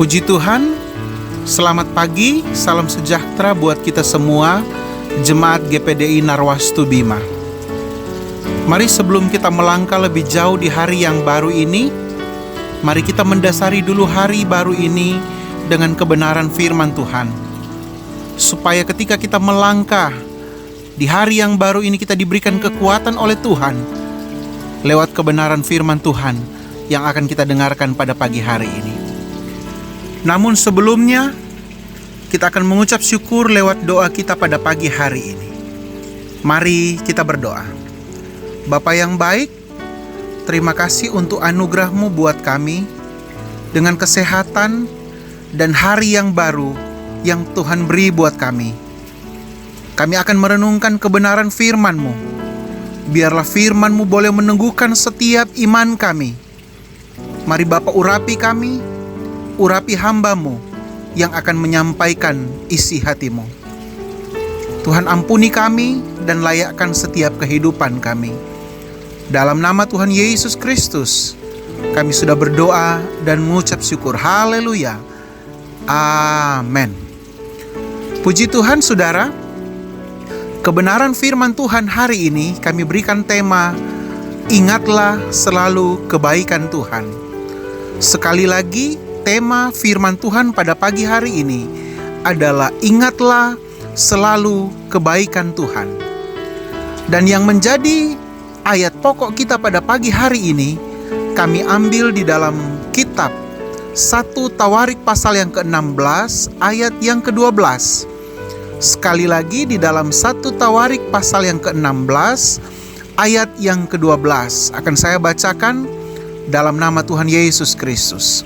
Puji Tuhan, selamat pagi, salam sejahtera buat kita semua, Jemaat GPDI Narwastu Bima. Mari sebelum kita melangkah lebih jauh di hari yang baru ini, mari kita mendasari dulu hari baru ini dengan kebenaran firman Tuhan. Supaya ketika kita melangkah di hari yang baru ini, kita diberikan kekuatan oleh Tuhan lewat kebenaran firman Tuhan yang akan kita dengarkan pada pagi hari ini. Namun sebelumnya, kita akan mengucap syukur lewat doa kita pada pagi hari ini. Mari kita berdoa. Bapa yang baik, terima kasih untuk anugerah-Mu buat kami, dengan kesehatan dan hari yang baru yang Tuhan beri buat kami. Kami akan merenungkan kebenaran firman-Mu. Biarlah firman-Mu boleh meneguhkan setiap iman kami. Mari Bapa urapi kami, urapi hamba-Mu yang akan menyampaikan isi hati-Mu. Tuhan ampuni kami dan layakkan setiap kehidupan kami. Dalam nama Tuhan Yesus Kristus, kami sudah berdoa dan mengucap syukur. Haleluya. Amin. Puji Tuhan saudara, kebenaran firman Tuhan hari ini kami berikan tema, ingatlah selalu kebaikan Tuhan. Sekali lagi, tema firman Tuhan pada pagi hari ini adalah ingatlah selalu kebaikan Tuhan. Dan yang menjadi ayat pokok kita pada pagi hari ini kami ambil di dalam kitab 1 Tawarik pasal yang ke-16 ayat yang ke-12. Sekali lagi di dalam 1 Tawarik pasal yang ke-16 ayat yang ke-12 akan saya bacakan dalam nama Tuhan Yesus Kristus.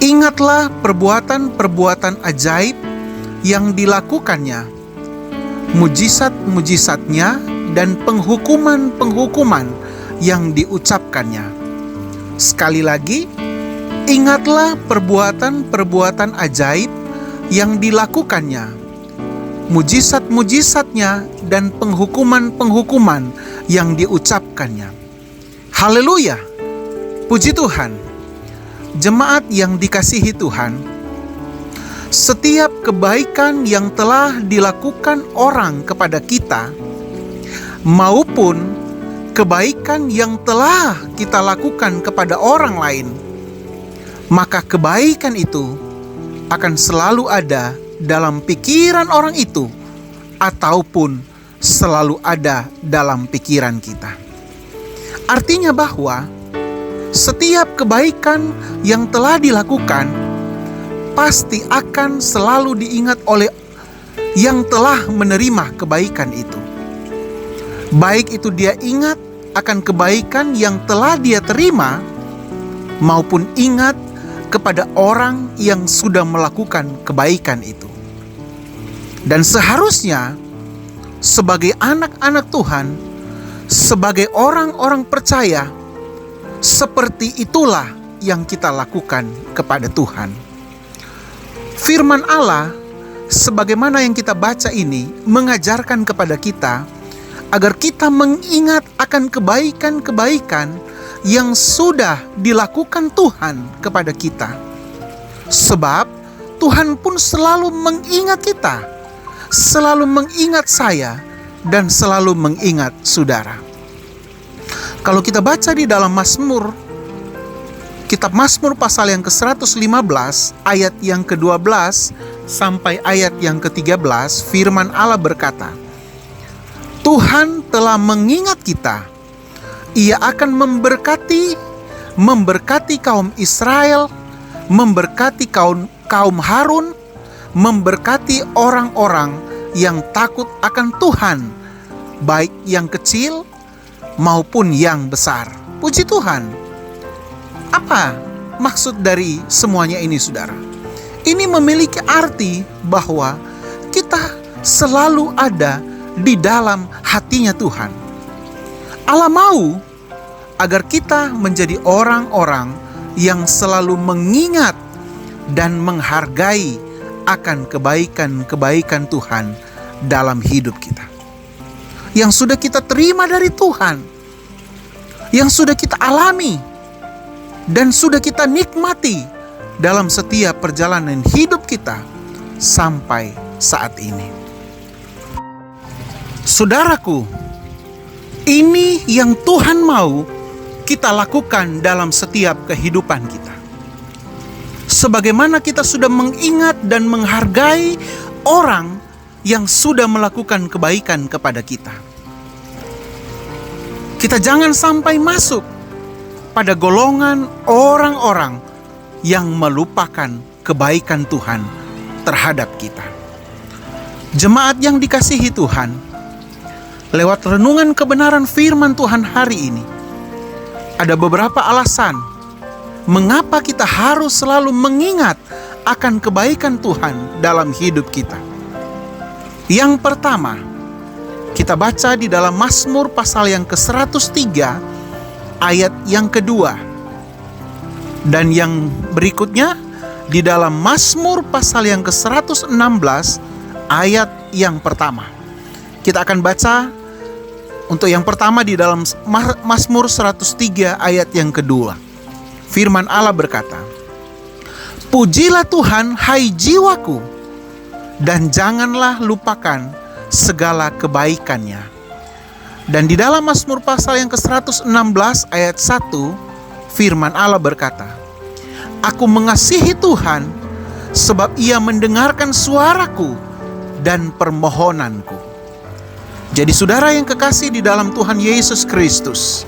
Ingatlah perbuatan-perbuatan ajaib yang dilakukannya, mujizat-mujizatnya, dan penghukuman-penghukuman yang diucapkannya. Sekali lagi, ingatlah perbuatan-perbuatan ajaib yang dilakukannya, mujizat-mujizatnya, dan penghukuman-penghukuman yang diucapkannya. Haleluya, puji Tuhan. Jemaat yang dikasihi Tuhan, setiap kebaikan yang telah dilakukan orang kepada kita, maupun kebaikan yang telah kita lakukan kepada orang lain, maka kebaikan itu akan selalu ada dalam pikiran orang itu, ataupun selalu ada dalam pikiran kita. Artinya bahwa setiap kebaikan yang telah dilakukan pasti akan selalu diingat oleh yang telah menerima kebaikan itu. Baik itu dia ingat akan kebaikan yang telah dia terima, maupun ingat kepada orang yang sudah melakukan kebaikan itu. Dan seharusnya sebagai anak-anak Tuhan, sebagai orang-orang percaya, seperti itulah yang kita lakukan kepada Tuhan. Firman Allah, sebagaimana yang kita baca ini, mengajarkan kepada kita agar kita mengingat akan kebaikan-kebaikan yang sudah dilakukan Tuhan kepada kita. Sebab Tuhan pun selalu mengingat kita, selalu mengingat saya, dan selalu mengingat saudara. Kalau kita baca di dalam Mazmur, kitab Mazmur pasal yang ke-115 ayat yang ke-12 sampai ayat yang ke-13, firman Allah berkata, Tuhan telah mengingat kita, Ia akan memberkati kaum Israel, memberkati kaum Harun, memberkati orang-orang yang takut akan Tuhan, baik yang kecil maupun yang besar. Puji Tuhan. Apa maksud dari semuanya ini, saudara? Ini memiliki arti bahwa kita selalu ada di dalam hatinya Tuhan. Allah mau agar kita menjadi orang-orang yang selalu mengingat dan menghargai akan kebaikan-kebaikan Tuhan dalam hidup kita, yang sudah kita terima dari Tuhan, yang sudah kita alami dan sudah kita nikmati dalam setiap perjalanan hidup kita sampai saat ini. Saudaraku, ini yang Tuhan mau kita lakukan dalam setiap kehidupan kita. Sebagaimana kita sudah mengingat dan menghargai orang yang sudah melakukan kebaikan kepada kita. Kita jangan sampai masuk pada golongan orang-orang yang melupakan kebaikan Tuhan terhadap kita. Jemaat yang dikasihi Tuhan, lewat renungan kebenaran firman Tuhan hari ini, ada beberapa alasan mengapa kita harus selalu mengingat akan kebaikan Tuhan dalam hidup kita. Yang pertama, kita baca di dalam Mazmur pasal yang ke-103 ayat yang kedua. Dan yang berikutnya di dalam Mazmur pasal yang ke-116 ayat yang pertama. Kita akan baca untuk yang pertama di dalam Mazmur 103 ayat yang kedua. Firman Allah berkata, "Pujilah Tuhan, hai jiwaku, dan janganlah lupakan segala kebaikannya." Dan di dalam Mazmur pasal yang ke-116 ayat 1, firman Allah berkata, "Aku mengasihi Tuhan, sebab Ia mendengarkan suaraku dan permohonanku." Jadi saudara yang kekasih di dalam Tuhan Yesus Kristus,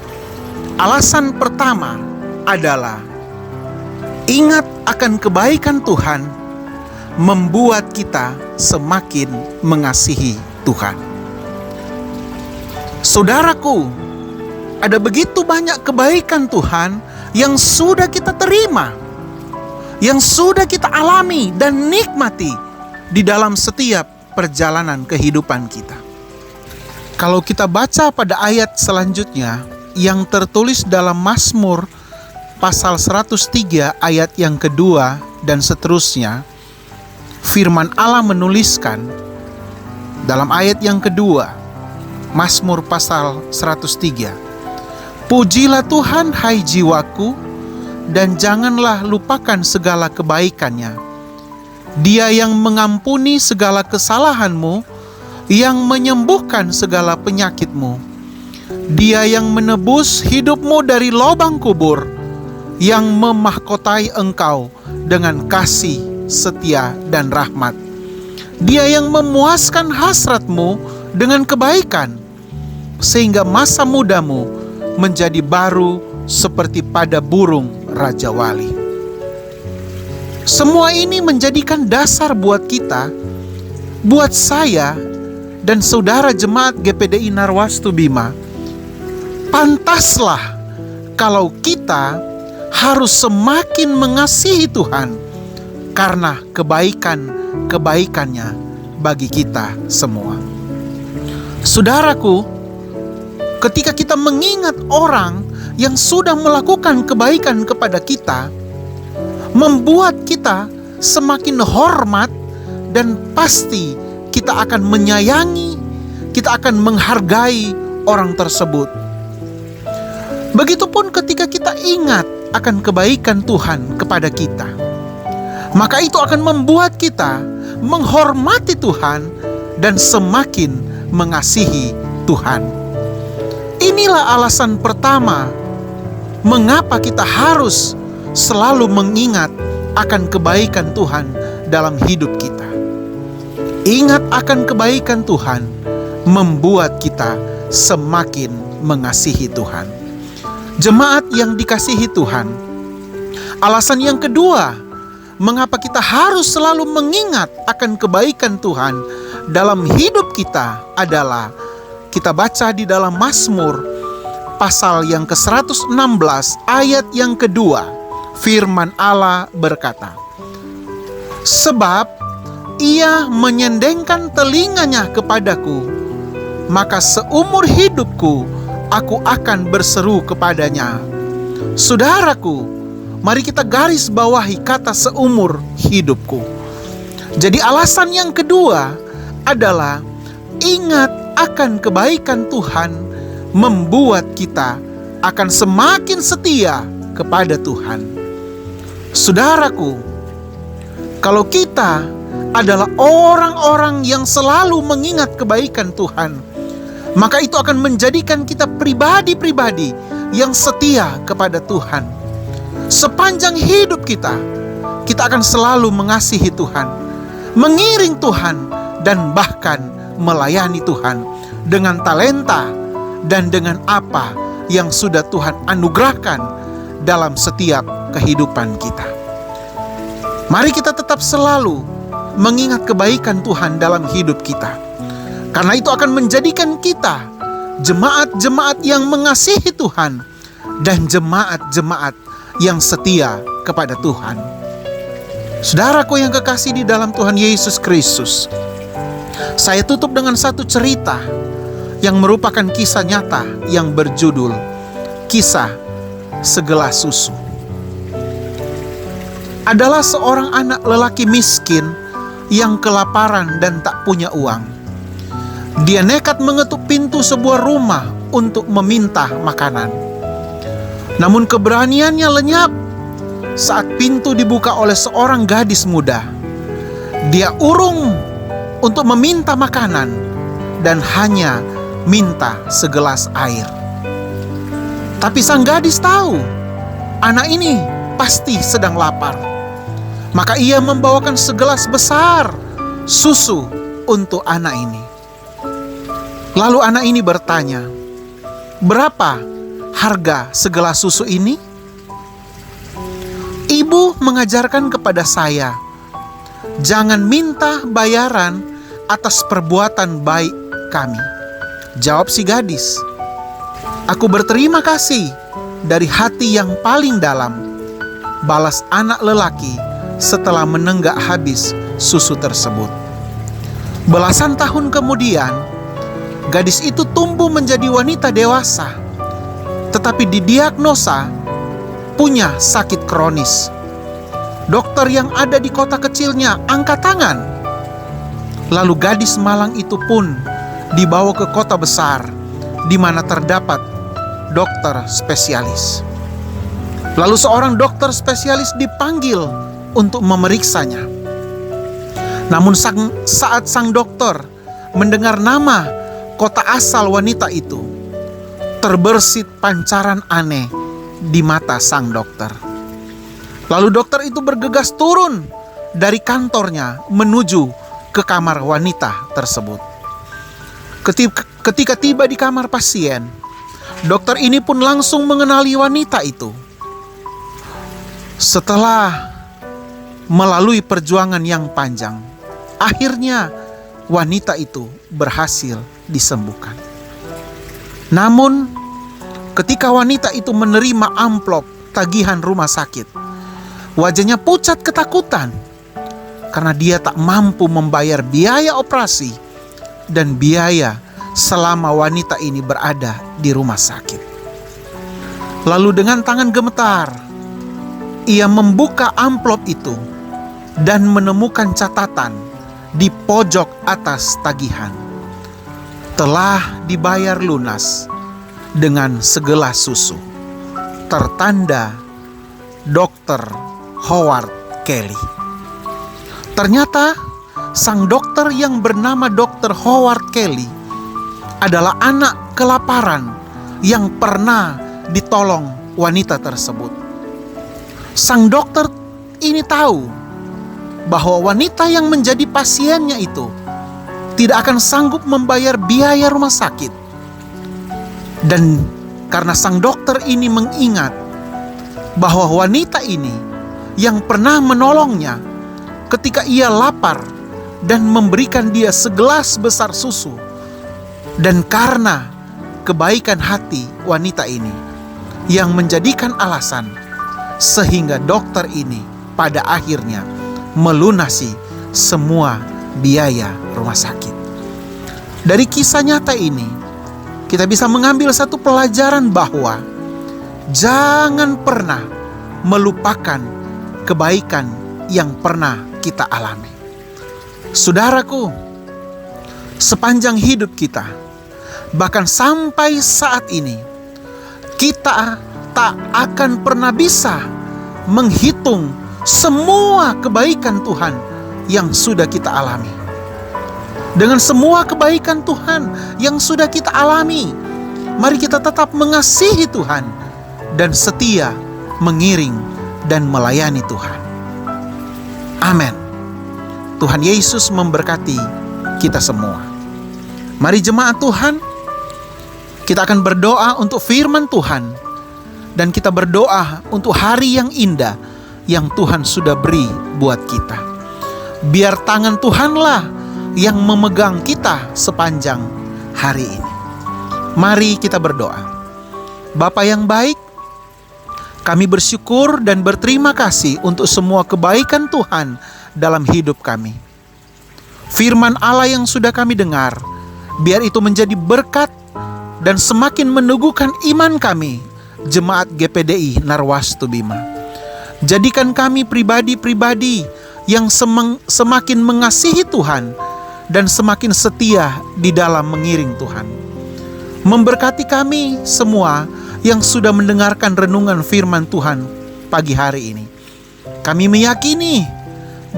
alasan pertama adalah ingat akan kebaikan Tuhan membuat kita semakin mengasihi Tuhan. Saudaraku, ada begitu banyak kebaikan Tuhan yang sudah kita terima, yang sudah kita alami dan nikmati di dalam setiap perjalanan kehidupan kita. Kalau kita baca pada ayat selanjutnya yang tertulis dalam Mazmur pasal 103 ayat yang kedua dan seterusnya, firman Allah menuliskan dalam ayat yang kedua, Mazmur pasal 103, "Pujilah Tuhan, hai jiwaku, dan janganlah lupakan segala kebaikannya. Dia yang mengampuni segala kesalahanmu, yang menyembuhkan segala penyakitmu. Dia yang menebus hidupmu dari lubang kubur, yang memahkotai engkau dengan kasih, setia, dan rahmat. Dia yang memuaskan hasratmu dengan kebaikan, sehingga masa mudamu menjadi baru seperti pada burung Raja Wali." Semua ini menjadikan dasar buat kita, buat saya dan saudara jemaat GPDI Narwastu Bima. Pantaslah kalau kita harus semakin mengasihi Tuhan karena kebaikan-kebaikannya bagi kita semua. Saudaraku, ketika kita mengingat orang yang sudah melakukan kebaikan kepada kita, membuat kita semakin hormat dan pasti kita akan menyayangi, kita akan menghargai orang tersebut. Begitupun ketika kita ingat akan kebaikan Tuhan kepada kita, maka itu akan membuat kita menghormati Tuhan dan semakin mengasihi Tuhan. Inilah alasan pertama mengapa kita harus selalu mengingat akan kebaikan Tuhan dalam hidup kita. Ingat akan kebaikan Tuhan membuat kita semakin mengasihi Tuhan. Jemaat yang dikasihi Tuhan, alasan yang kedua mengapa kita harus selalu mengingat akan kebaikan Tuhan dalam hidup kita adalah kita baca di dalam Mazmur pasal yang ke-116 ayat yang kedua. Firman Allah berkata, "Sebab Ia menyendengkan telinganya kepadaku, maka seumur hidupku aku akan berseru kepadanya." Saudaraku, mari kita garis bawahi kata seumur hidupku. Jadi alasan yang kedua adalah ingat akan kebaikan Tuhan membuat kita akan semakin setia kepada Tuhan. Saudaraku, Kalau kita adalah orang-orang yang selalu mengingat kebaikan Tuhan, maka itu akan menjadikan kita pribadi-pribadi yang setia kepada Tuhan. Sepanjang hidup kita akan selalu mengasihi Tuhan, mengiring Tuhan, dan bahkan melayani Tuhan dengan talenta dan dengan apa yang sudah Tuhan anugerahkan dalam setiap kehidupan kita. Mari kita tetap selalu mengingat kebaikan Tuhan dalam hidup kita, karena itu akan menjadikan kita jemaat-jemaat yang mengasihi Tuhan dan jemaat-jemaat yang setia kepada Tuhan. Saudaraku yang kekasih di dalam Tuhan Yesus Kristus, saya tutup dengan satu cerita yang merupakan kisah nyata yang berjudul Kisah Segelas Susu. Adalah seorang anak lelaki miskin yang kelaparan dan tak punya uang. Dia nekat mengetuk pintu sebuah rumah untuk meminta makanan. Namun keberaniannya lenyap saat pintu dibuka oleh seorang gadis muda. Dia urung untuk meminta makanan dan hanya minta segelas air. Tapi sang gadis tahu anak ini pasti sedang lapar. Maka ia membawakan segelas besar susu untuk anak ini. Lalu anak ini bertanya, "Berapa harga segelas susu ini?" "Ibu mengajarkan kepada saya, jangan minta bayaran atas perbuatan baik kami," jawab si gadis. "Aku berterima kasih dari hati yang paling dalam," balas anak lelaki setelah menenggak habis susu tersebut. Belasan tahun kemudian, gadis itu tumbuh menjadi wanita dewasa, tetapi didiagnosa punya sakit kronis. Dokter yang ada di kota kecilnya angkat tangan. Lalu gadis malang itu pun dibawa ke kota besar, di mana terdapat dokter spesialis. Lalu seorang dokter spesialis dipanggil untuk memeriksanya. Namun saat sang dokter mendengar nama kota asal wanita itu, terbersit pancaran aneh di mata sang dokter. Lalu dokter itu bergegas turun dari kantornya menuju ke kamar wanita tersebut. Ketika tiba di kamar pasien, dokter ini pun langsung mengenali wanita itu. Setelah melalui perjuangan yang panjang, akhirnya wanita itu berhasil disembuhkan. Namun, ketika wanita itu menerima amplop tagihan rumah sakit, wajahnya pucat ketakutan karena dia tak mampu membayar biaya operasi dan biaya selama wanita ini berada di rumah sakit. Lalu dengan tangan gemetar, ia membuka amplop itu dan menemukan catatan di pojok atas tagihan. Telah dibayar lunas dengan segelas susu. Tertanda Dr. Howard Kelly. Ternyata sang dokter yang bernama Dr. Howard Kelly adalah anak kelaparan yang pernah ditolong wanita tersebut. Sang dokter ini tahu bahwa wanita yang menjadi pasiennya itu tidak akan sanggup membayar biaya rumah sakit. Dan karena sang dokter ini mengingat bahwa wanita ini yang pernah menolongnya ketika ia lapar dan memberikan dia segelas besar susu, dan karena kebaikan hati wanita ini yang menjadikan alasan sehingga dokter ini pada akhirnya melunasi semua biaya rumah sakit. Dari kisah nyata ini, kita bisa mengambil satu pelajaran bahwa jangan pernah melupakan kebaikan yang pernah kita alami. Saudaraku, sepanjang hidup kita, bahkan sampai saat ini, kita tak akan pernah bisa menghitung semua kebaikan Tuhan yang sudah kita alami. Dengan semua kebaikan Tuhan yang sudah kita alami, mari kita tetap mengasihi Tuhan dan setia mengiring dan melayani Tuhan. Amin. Tuhan Yesus memberkati kita semua. Mari jemaat Tuhan, kita akan berdoa untuk firman Tuhan, dan kita berdoa untuk hari yang indah yang Tuhan sudah beri buat kita. Biar tangan Tuhanlah yang memegang kita sepanjang hari ini. Mari kita berdoa. Bapa yang baik, kami bersyukur dan berterima kasih untuk semua kebaikan Tuhan dalam hidup kami. Firman Allah yang sudah kami dengar, biar itu menjadi berkat dan semakin meneguhkan iman kami, Jemaat GPDI Narwastu Bima. Jadikan kami pribadi-pribadi yang semakin mengasihi Tuhan dan semakin setia di dalam mengiring Tuhan. Memberkati kami semua yang sudah mendengarkan renungan firman Tuhan pagi hari ini. Kami meyakini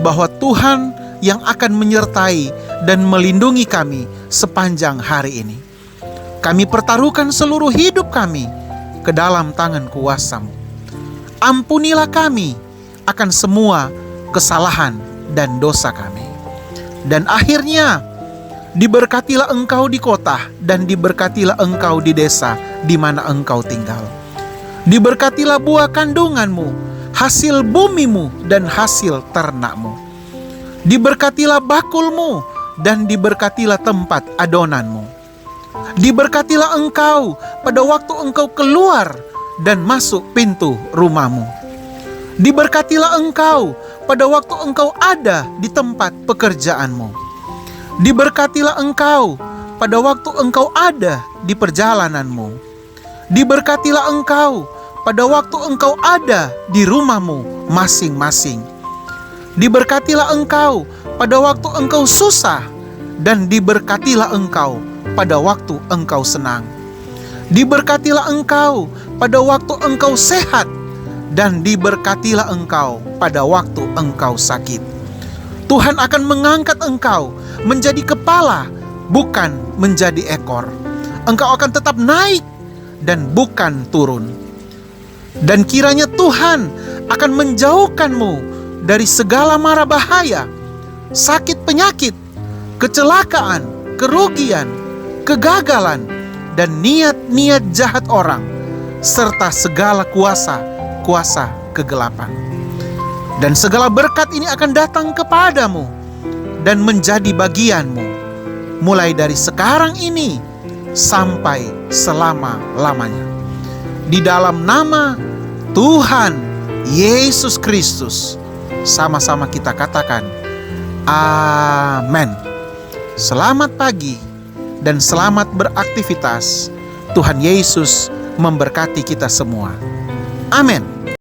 bahwa Tuhan yang akan menyertai dan melindungi kami sepanjang hari ini. Kami pertaruhkan seluruh hidup kami ke dalam tangan kuasa-Mu. Ampunilah kami akan semua kesalahan dan dosa kami. Dan akhirnya, diberkatilah Engkau di kota dan diberkatilah Engkau di desa di mana Engkau tinggal. Diberkatilah buah kandungan-Mu, hasil bumi-Mu dan hasil ternak-Mu. Diberkatilah bakul-Mu dan diberkatilah tempat adonan-Mu. Diberkatilah Engkau pada waktu Engkau keluar dan masuk pintu rumah-Mu. Diberkatilah Engkau pada waktu Engkau ada di tempat pekerjaan-Mu. Diberkatilah Engkau pada waktu Engkau ada di perjalanan-Mu. Diberkatilah Engkau pada waktu Engkau ada di rumah-Mu masing-masing. Diberkatilah Engkau pada waktu Engkau susah, dan diberkatilah Engkau pada waktu Engkau senang. Diberkatilah Engkau pada waktu Engkau sehat, dan diberkatilah Engkau pada waktu Engkau sakit. Tuhan akan mengangkat Engkau menjadi kepala, bukan menjadi ekor. Engkau akan tetap naik dan bukan turun. Dan kiranya Tuhan akan menjauhkanmu dari segala mara bahaya, sakit penyakit, kecelakaan, kerugian, kegagalan, dan niat-niat jahat orang, serta segala kuasa kegelapan. Dan segala berkat ini akan datang kepadamu dan menjadi bagianmu, mulai dari sekarang ini sampai selama-lamanya. Di dalam nama Tuhan Yesus Kristus, sama-sama kita katakan, amin. Selamat pagi dan selamat beraktivitas. Tuhan Yesus memberkati kita semua. Amin.